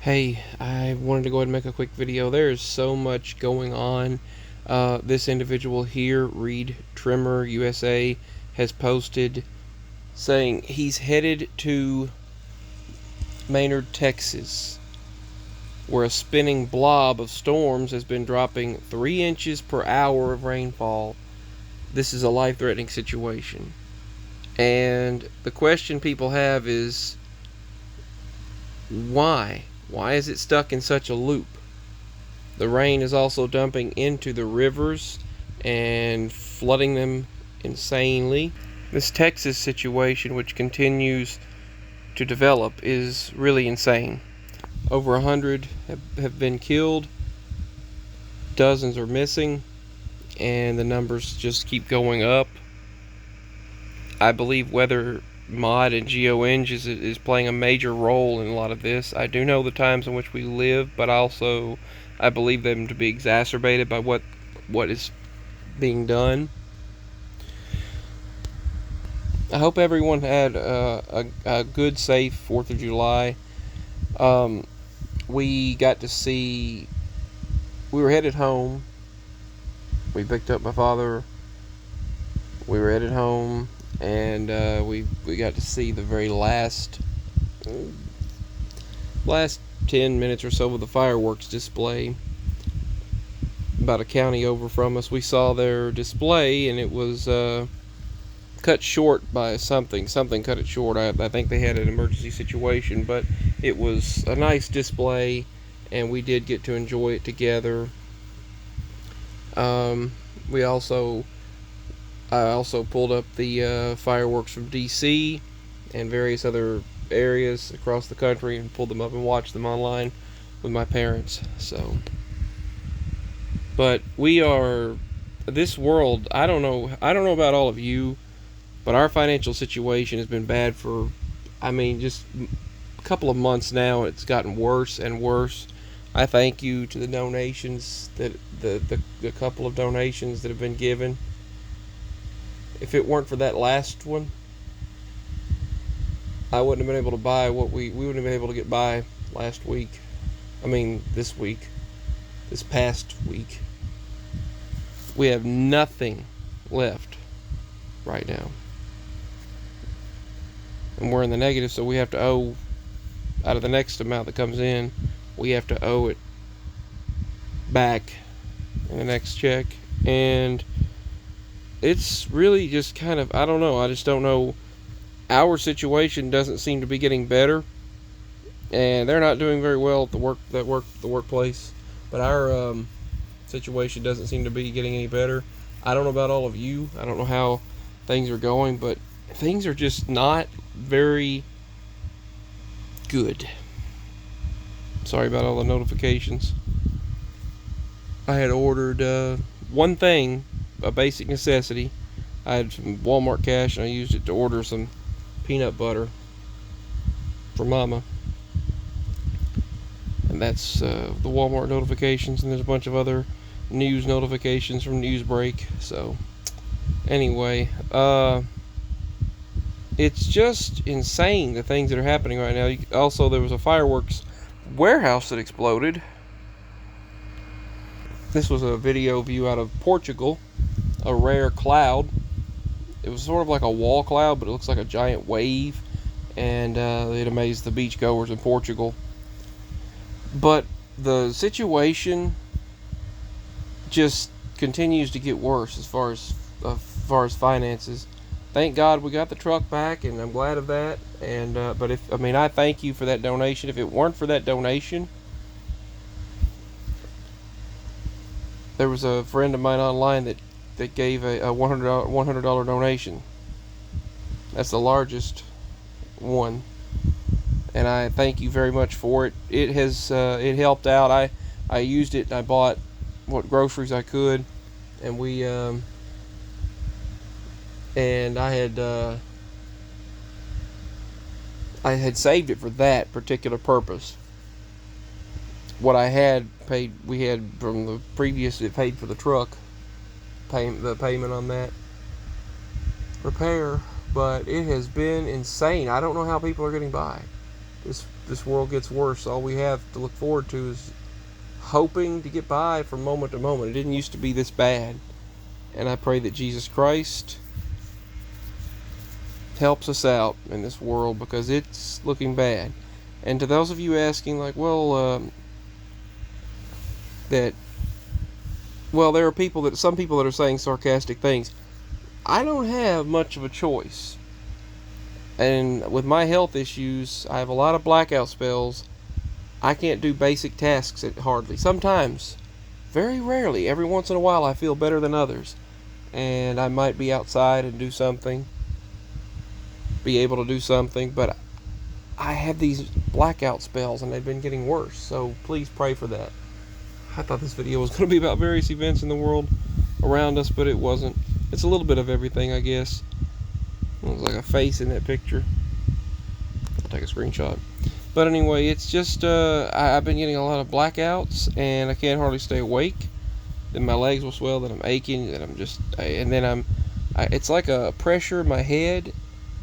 Hey, I wanted to go ahead and make a quick video. There is so much going on. This individual here, Reed Trimmer USA, has posted saying he's headed to Maynard, Texas, where a spinning blob of storms has been dropping 3 inches per hour of rainfall. This is a life-threatening situation. And the question people have is, why? Why is it stuck in such a loop? The rain is also dumping into the rivers and flooding them insanely. This Texas situation, which continues to develop, is really insane. Over 100 have been killed, dozens are missing, and the numbers just keep going up. I believe weather mod and GeoEng is playing a major role in a lot of this. I do know the times in which we live, but also I believe them to be exacerbated by what is being done. I hope everyone had a good, safe 4th of July. We got to see, we were headed home. We picked up my father. We were headed home, and we got to see the very last 10 minutes or so of the fireworks display. About a county over from us, we saw their display, and it was cut short by something cut it short. I think they had an emergency situation, but it was a nice display, and we did get to enjoy it together. I also pulled up the fireworks from DC and various other areas across the country and pulled them up and watched them online with my parents. So, but this world, I don't know about all of you, but our financial situation has been bad for, just a couple of months now. It's gotten worse and worse. I thank you to the donations, that the couple of donations that have been given. If it weren't for that last one, I wouldn't have been able to buy what we wouldn't have been able to get by last week. This past week. We have nothing left right now. And we're in the negative, so we have to owe, out of the next amount that comes in, we have to owe it back in the next check. And it's really just kind of, I don't know. I just don't know. Our situation doesn't seem to be getting better, and they're not doing very well at the workplace. But our situation doesn't seem to be getting any better. I don't know about all of you. I don't know how things are going, but things are just not very good. Sorry about all the notifications. I had ordered one thing, a basic necessity. I had some Walmart cash, and I used it to order some peanut butter for Momma. And that's the Walmart notifications, and there's a bunch of other news notifications from Newsbreak. So anyway, it's just insane, the things that are happening right now. Also, there was a fireworks warehouse that exploded. This was a video view out of Portugal, a rare cloud. It was sort of like a wall cloud, but it looks like a giant wave, and it amazed the beachgoers in Portugal. But the situation just continues to get worse as far as finances. Thank God we got the truck back, and I'm glad of that. And but I thank you for that donation. If it weren't for that donation, there was a friend of mine online that gave a $100 donation. That's the largest one, and I thank you very much for it. It has it helped out. I used it, and I bought what groceries I could, and I had saved it for that particular purpose. What I had paid, we had from the previous, it paid for the truck, the payment on that repair. But it has been insane. I don't know how people are getting by. This this world gets worse. All we have to look forward to is hoping to get by from moment to moment. It didn't used to be this bad. And I pray that Jesus Christ helps us out in this world, because it's looking bad. And to those of you asking, like, there are some people that are saying sarcastic things. I don't have much of a choice. And with my health issues, I have a lot of blackout spells. I can't do basic tasks hardly. Sometimes, very rarely, every once in a while, I feel better than others. And I might be outside and be able to do something, but I have these blackout spells and they've been getting worse. So please pray for that. I thought this video was going to be about various events in the world around us, but it wasn't. It's a little bit of everything, I guess. Looks like a face in that picture. I'll take a screenshot. But anyway, it's just I've been getting a lot of blackouts, and I can't hardly stay awake. Then my legs will swell, then I'm aching, it's like a pressure in my head.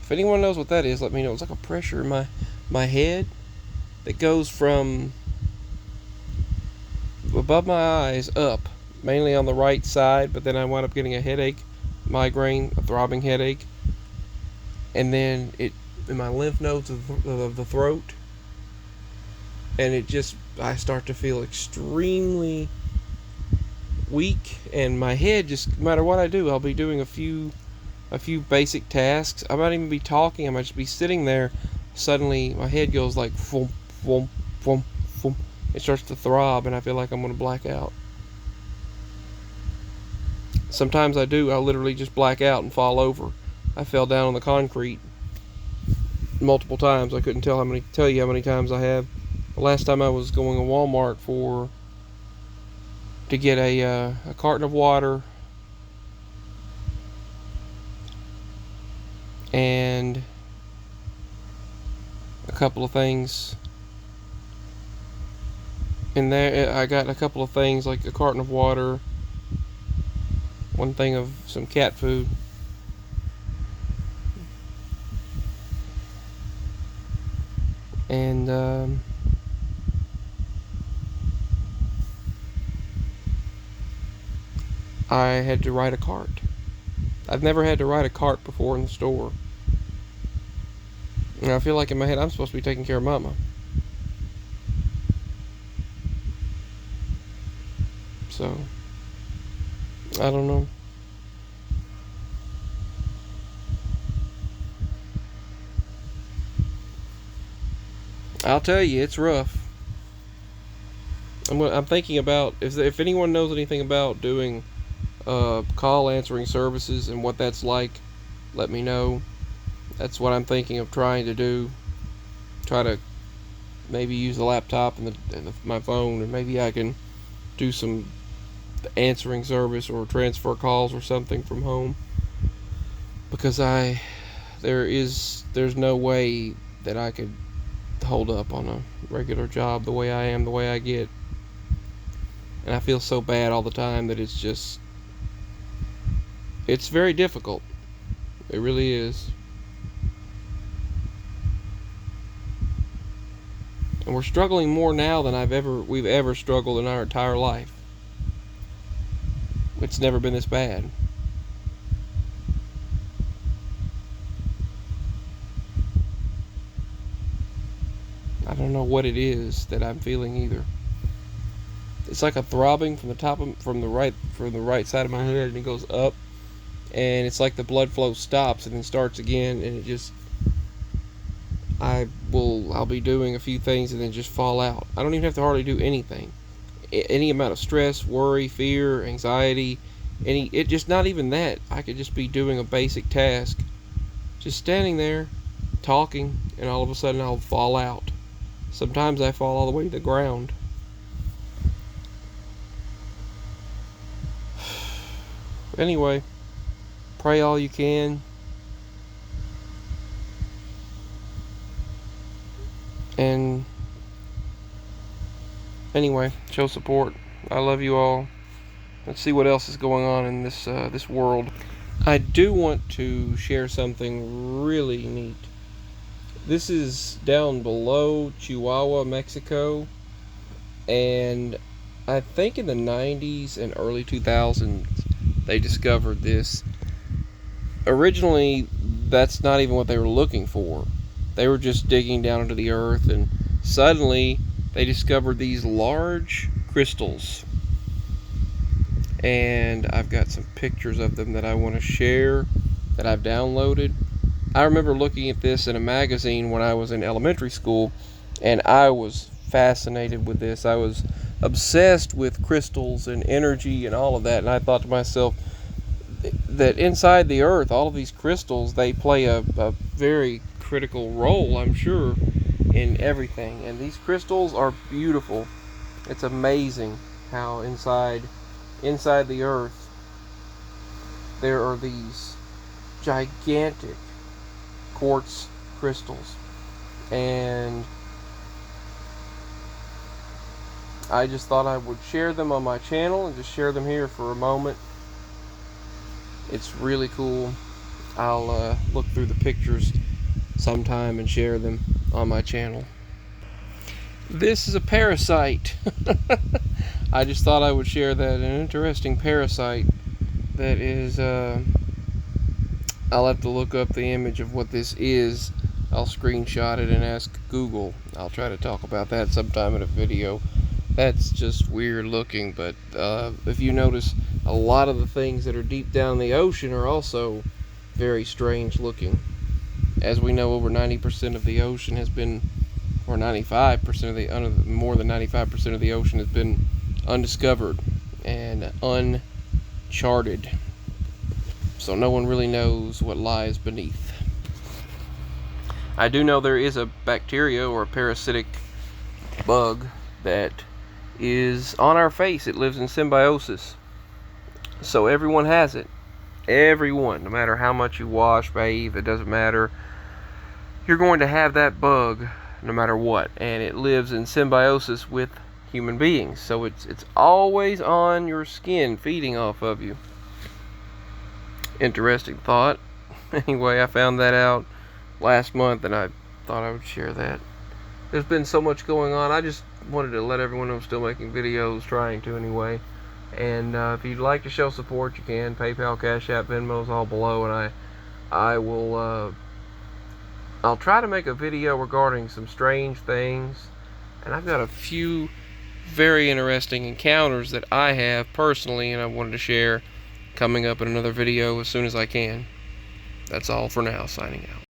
If anyone knows what that is, let me know. It's like a pressure in my head that goes from above my eyes up, mainly on the right side, but then I wind up getting a headache, migraine, a throbbing headache, and then it in my lymph nodes of the throat, and I start to feel extremely weak, and my head, just no matter what I do, I'll be doing a few basic tasks. I might even be talking, I might just be sitting there, suddenly my head goes like boom, boom, boom, boom. It starts to throb, and I feel like I'm going to black out. Sometimes I'll literally just black out and fall over. I fell down on the concrete multiple times. I couldn't tell you how many times I have. The last time I was going to Walmart to get a carton of water and a couple of things. In there, I got a couple of things like a carton of water, one thing of some cat food, and I had to ride a cart. I've never had to ride a cart before in the store. And I feel like in my head I'm supposed to be taking care of Mama. So, I don't know. I'll tell you, it's rough. I'm thinking about, if anyone knows anything about doing call answering services and what that's like, let me know. That's what I'm thinking of trying to do. Try to maybe use the laptop and my phone, and maybe I can do some answering service or transfer calls or something from home, because there's no way that I could hold up on a regular job the way I am, the way I get, and I feel so bad all the time that it's very difficult. It really is. And we're struggling more now than we've ever struggled in our entire life. It's never been this bad. I don't know what it is that I'm feeling either. It's like a throbbing from the right side of my head, and it goes up, and it's like the blood flow stops and then starts again, and I'll be doing a few things and then just fall out. I don't even have to hardly do anything. Any amount of stress, worry, fear, anxiety, not even that. I could just be doing a basic task, just standing there, talking, and all of a sudden I'll fall out. Sometimes I fall all the way to the ground. Anyway, pray all you can. And anyway, show support. I love you all. Let's see what else is going on in this world. I do want to share something really neat. This is down below Chihuahua, Mexico, and I think in the 90s and early 2000s they discovered this. Originally, that's not even what they were looking for. They were just digging down into the earth, and suddenly they discovered these large crystals. And I've got some pictures of them that I want to share that I've downloaded. I remember looking at this in a magazine when I was in elementary school, and I was fascinated with this. I was obsessed with crystals and energy and all of that, and I thought to myself that inside the earth, all of these crystals, they play a very critical role, I'm sure, in everything. And these crystals are beautiful. It's amazing how inside the earth there are these gigantic quartz crystals, and I just thought I would share them on my channel and just share them here for a moment. It's really cool. I'll look through the pictures sometime and share them on my channel. This is a parasite. I just thought I would share that. An interesting parasite that is, I'll have to look up the image of what this is. I'll screenshot it and ask Google. I'll try to talk about that sometime in a video. That's just weird looking, but if you notice, a lot of the things that are deep down the ocean are also very strange looking. As we know, over 90% of the ocean has been, or 95% of the, more than 95% of the ocean has been undiscovered and uncharted. So no one really knows what lies beneath. I do know there is a bacteria or a parasitic bug that is on our face. It lives in symbiosis. So everyone has it. Everyone, no matter how much you wash, bathe, it doesn't matter. You're going to have that bug no matter what, and it lives in symbiosis with human beings. So it's always on your skin, feeding off of you. Interesting thought. Anyway, I found that out last month, and I thought I would share that. There's been so much going on. I just wanted to let everyone know I'm still making videos, trying to anyway. And if you'd like to show support, you can. PayPal, Cash App, Venmo's all below, and I will I'll try to make a video regarding some strange things. And I've got a few very interesting encounters that I have personally, and I wanted to share coming up in another video as soon as I can. That's all for now. Signing out.